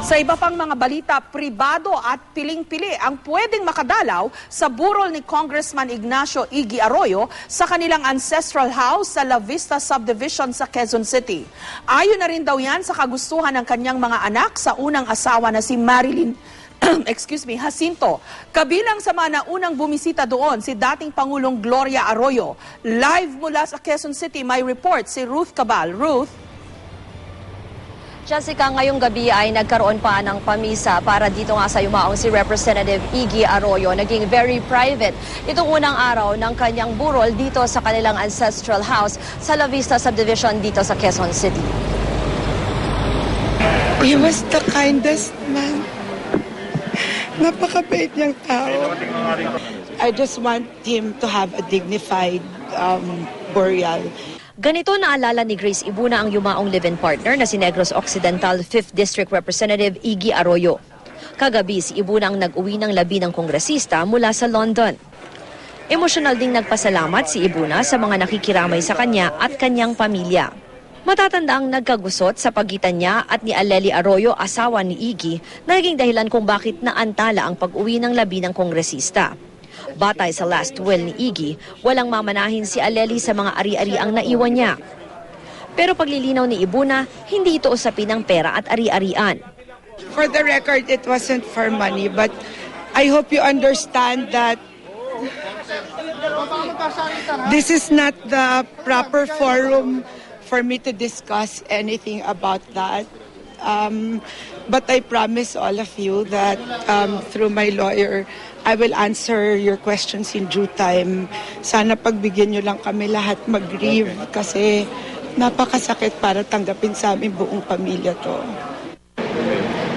Sa iba pang mga balita, pribado at piling-pili ang pwedeng makadalaw sa burol ni Congressman Ignacio Iggy Arroyo sa kanilang ancestral house sa La Vista Subdivision sa Quezon City. Ayon na rin daw yan sa kagustuhan ng kanyang mga anak sa unang asawa na si Marilyn Jacinto. Kabilang sa mga naunang bumisita doon si dating Pangulong Gloria Arroyo. Live mula sa Quezon City, may report si Ruth Cabal. Ruth? Jessica, ngayong gabi ay nagkaroon pa ng pamisa para dito nga sa yumaong si Representative Iggy Arroyo. Naging very private itong unang araw ng kanyang burol dito sa kanilang ancestral house sa La Vista Subdivision dito sa Quezon City. He was the kindest man. Napakabait niyang tao. I just want him to have a dignified burial. Ganito naalala ni Grace Ibuna ang yumaong live-in partner na si Negros Occidental 5th District Representative Iggy Arroyo. Kagabi si Ibuna ang nag-uwi ng labi ng kongresista mula sa London. Emosyonal ding nagpasalamat si Ibuna sa mga nakikiramay sa kanya at kanyang pamilya. Matatanda ang nagkagusot sa pagitan niya at ni Aleli Arroyo, asawa ni Iggy, na naging dahilan kung bakit naantala ang pag-uwi ng labi ng kongresista. Batay sa last will ni Iggy, walang mamanahin si Aleli sa mga ari-ari ang naiwan niya. Pero paglilinaw ni Ibuna, hindi ito usapin ng pera at ari-arian. For the record, it wasn't for money, but I hope you understand that this is not the proper forum for me to discuss anything about that. But I promise all of you that through my lawyer, I will answer your questions in due time. Sana pagbigyan nyo lang kami lahat mag-grieve kasi napakasakit para tanggapin sa aming buong pamilya to.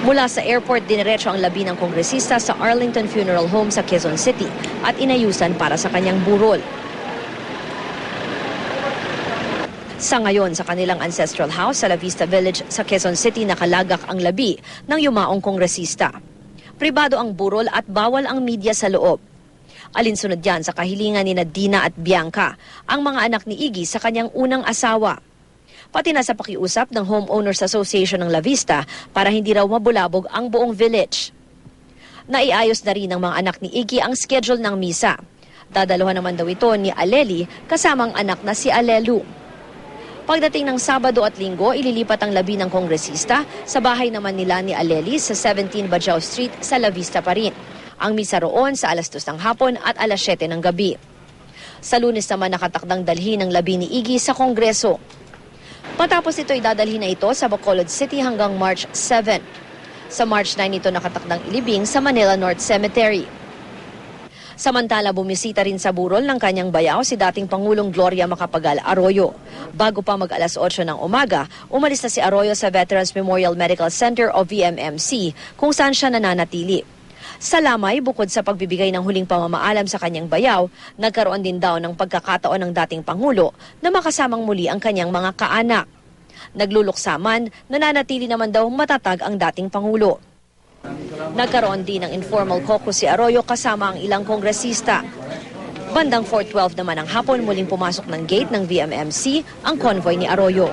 Mula sa airport, diniretso ang labi ng kongresista sa Arlington Funeral Home sa Quezon City at inayusan para sa kanyang burol. Sa ngayon, sa kanilang ancestral house sa La Vista Village sa Quezon City, nakalagak ang labi ng yumaong kongresista. Pribado ang burol at bawal ang media sa loob. Alinsunod yan sa kahilingan ni Dina at Bianca, ang mga anak ni Iggy sa kanyang unang asawa. Pati na sa pakiusap ng Homeowners Association ng La Vista para hindi raw mabulabog ang buong village. Naiayos na rin ng mga anak ni Iggy ang schedule ng misa. Dadaluhan naman daw ito ni Aleli kasamang anak na si Alelu. Pagdating ng Sabado at Linggo, ililipat ang labi ng kongresista sa bahay naman nila ni Aleli sa 17 Bajau Street sa La Vista pa rin. Ang misa roon sa alas 2 ng hapon at alas 7 ng gabi. Sa Lunes naman nakatakdang dalhin ang labi ni Iggy sa Kongreso. Matapos ito idadalhin na ito sa Bacolod City hanggang March 7. Sa March 9 ito nakatakdang ilibing sa Manila North Cemetery. Samantala, bumisita rin sa burol ng kanyang bayaw si dating Pangulong Gloria Macapagal Arroyo. Bago pa mag alas 8 ng umaga, umalis na si Arroyo sa Veterans Memorial Medical Center o VMMC kung saan siya nananatili. Sa Lamay, bukod sa pagbibigay ng huling pamamaalam sa kanyang bayaw, nagkaroon din daw ng pagkakataon ng dating Pangulo na makasamang muli ang kanyang mga kaanak. Nagluluksaman, nananatili naman daw matatag ang dating Pangulo. Nagkaroon din ng informal caucus si Arroyo kasama ang ilang kongresista. Bandang 4:12 naman ng hapon muling pumasok ng gate ng VMMC ang convoy ni Arroyo.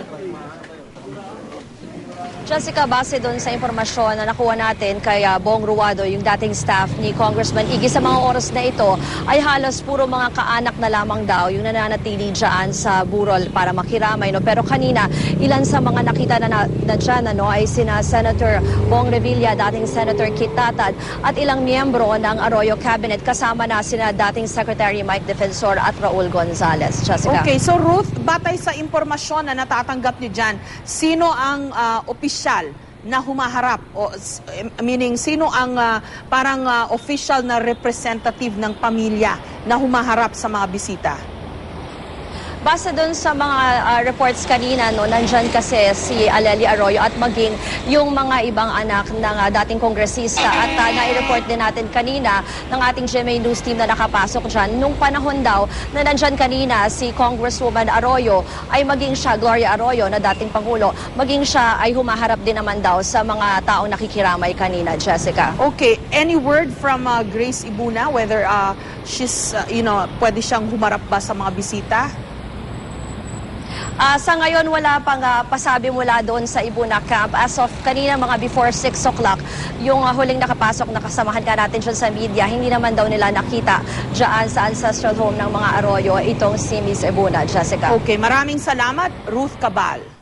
Jessica, base doon sa impormasyon na nakuha natin kay Bong Ruado, yung dating staff ni Congressman Iggy, sa mga oras na ito ay halos puro mga kaanak na lamang daw yung nananatili dyan sa burol para makiramay. No? Pero kanina, ilan sa mga nakita na dyan ay sina Senator Bong Revilla, dating Senator Kit Tatad, at ilang miyembro ng Arroyo Cabinet, kasama na sina dating Secretary Mike Defensor at Raul Gonzales. Jessica. Okay, so Ruth, batay sa impormasyon na natatanggap niyo dyan, sino ang opisyal na humaharap, o meaning sino ang parang official na representative ng pamilya na humaharap sa mga bisita? Basta doon sa mga reports kanina, nandyan kasi si Aleli Arroyo at maging yung mga ibang anak ng dating kongresista. At nai-report din natin kanina ng ating GMA News team na nakapasok dyan. Nung panahon daw na nandyan kanina si Congresswoman Arroyo, ay maging siya, Gloria Arroyo, na dating Pangulo, maging siya ay humaharap din naman daw sa mga taong nakikiramay kanina, Jessica. Okay, any word from Grace Ibuna whether she's, pwede siyang humarap ba sa mga bisita? Sa ngayon, wala pang pasabi mula doon sa Ibuna Camp. As of kanina, mga before 6 o'clock, yung huling nakapasok na kasamahan ka natin dyan sa media, hindi naman daw nila nakita dyan sa ancestral home ng mga Arroyo itong si Miss Ibuna. Jessica. Okay, maraming salamat, Ruth Cabal.